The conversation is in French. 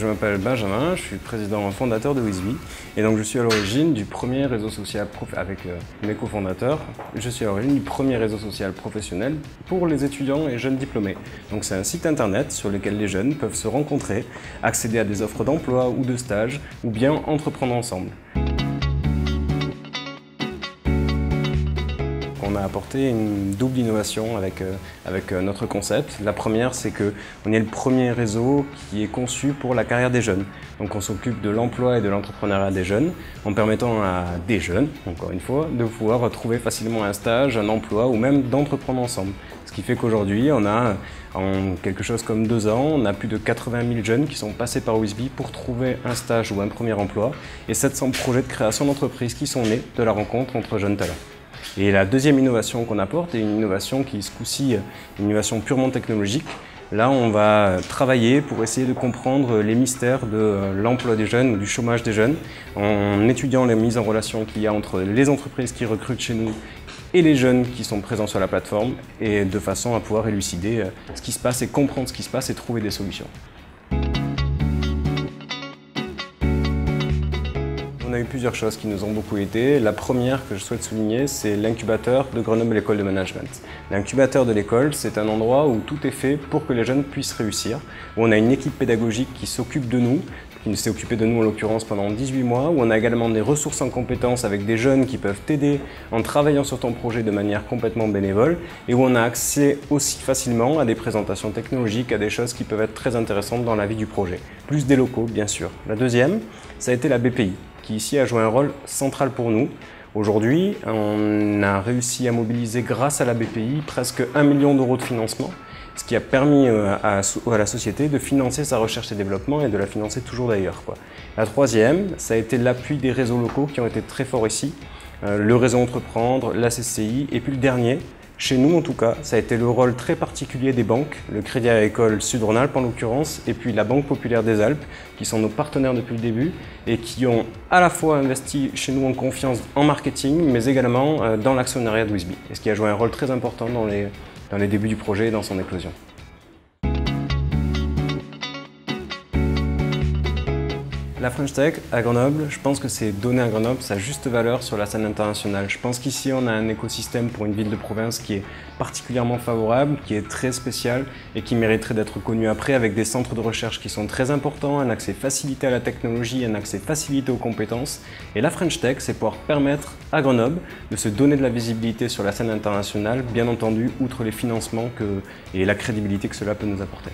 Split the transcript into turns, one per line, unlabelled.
Je m'appelle Benjamin, je suis président fondateur de Wizby et donc je suis à l'origine du premier réseau social avec mes cofondateurs. Je suis à l'origine du premier réseau social professionnel pour les étudiants et jeunes diplômés. Donc c'est un site internet sur lequel les jeunes peuvent se rencontrer, accéder à des offres d'emploi ou de stage ou bien entreprendre ensemble. On a apporté une double innovation avec notre concept. La première, c'est qu'on est le premier réseau qui est conçu pour la carrière des jeunes. Donc on s'occupe de l'emploi et de l'entrepreneuriat des jeunes en permettant à des jeunes, encore une fois, de pouvoir trouver facilement un stage, un emploi ou même d'entreprendre ensemble. Ce qui fait qu'aujourd'hui, on a en quelque chose comme 2 ans, on a plus de 80 000 jeunes qui sont passés par Wizby pour trouver un stage ou un premier emploi et 700 projets de création d'entreprise qui sont nés de la rencontre entre jeunes talents. Et la deuxième innovation qu'on apporte est une innovation qui, ce coup-ci, une innovation purement technologique. Là, on va travailler pour essayer de comprendre les mystères de l'emploi des jeunes ou du chômage des jeunes en étudiant les mises en relation qu'il y a entre les entreprises qui recrutent chez nous et les jeunes qui sont présents sur la plateforme et de façon à pouvoir élucider ce qui se passe et comprendre ce qui se passe et trouver des solutions. On a eu plusieurs choses qui nous ont beaucoup aidé. La première que je souhaite souligner, c'est l'incubateur de Grenoble École de Management. L'incubateur de l'école, c'est un endroit où tout est fait pour que les jeunes puissent réussir, où on a une équipe pédagogique qui s'occupe de nous, qui s'est occupée de nous en l'occurrence pendant 18 mois, où on a également des ressources en compétences avec des jeunes qui peuvent t'aider en travaillant sur ton projet de manière complètement bénévole et où on a accès aussi facilement à des présentations technologiques, à des choses qui peuvent être très intéressantes dans la vie du projet. Plus des locaux, bien sûr. La deuxième, ça a été la BPI, qui ici a joué un rôle central pour nous. Aujourd'hui, on a réussi à mobiliser grâce à la BPI presque 1 million d'euros de financement, ce qui a permis à la société de financer sa recherche et développement et de la financer toujours d'ailleurs. La troisième, ça a été l'appui des réseaux locaux qui ont été très forts ici, le réseau Entreprendre, la CCI et puis le dernier, chez nous en tout cas, ça a été le rôle très particulier des banques, le Crédit Agricole Sud-Rhône-Alpes en l'occurrence, et puis la Banque Populaire des Alpes, qui sont nos partenaires depuis le début et qui ont à la fois investi chez nous en confiance en marketing, mais également dans l'actionnariat de Wizby, et ce qui a joué un rôle très important dans les débuts du projet et dans son éclosion. La French Tech à Grenoble, je pense que c'est donner à Grenoble sa juste valeur sur la scène internationale. Je pense qu'ici on a un écosystème pour une ville de province qui est particulièrement favorable, qui est très spécial et qui mériterait d'être connu après avec des centres de recherche qui sont très importants, un accès facilité à la technologie, un accès facilité aux compétences. Et la French Tech, c'est pouvoir permettre à Grenoble de se donner de la visibilité sur la scène internationale, bien entendu, outre les financements et la crédibilité que cela peut nous apporter.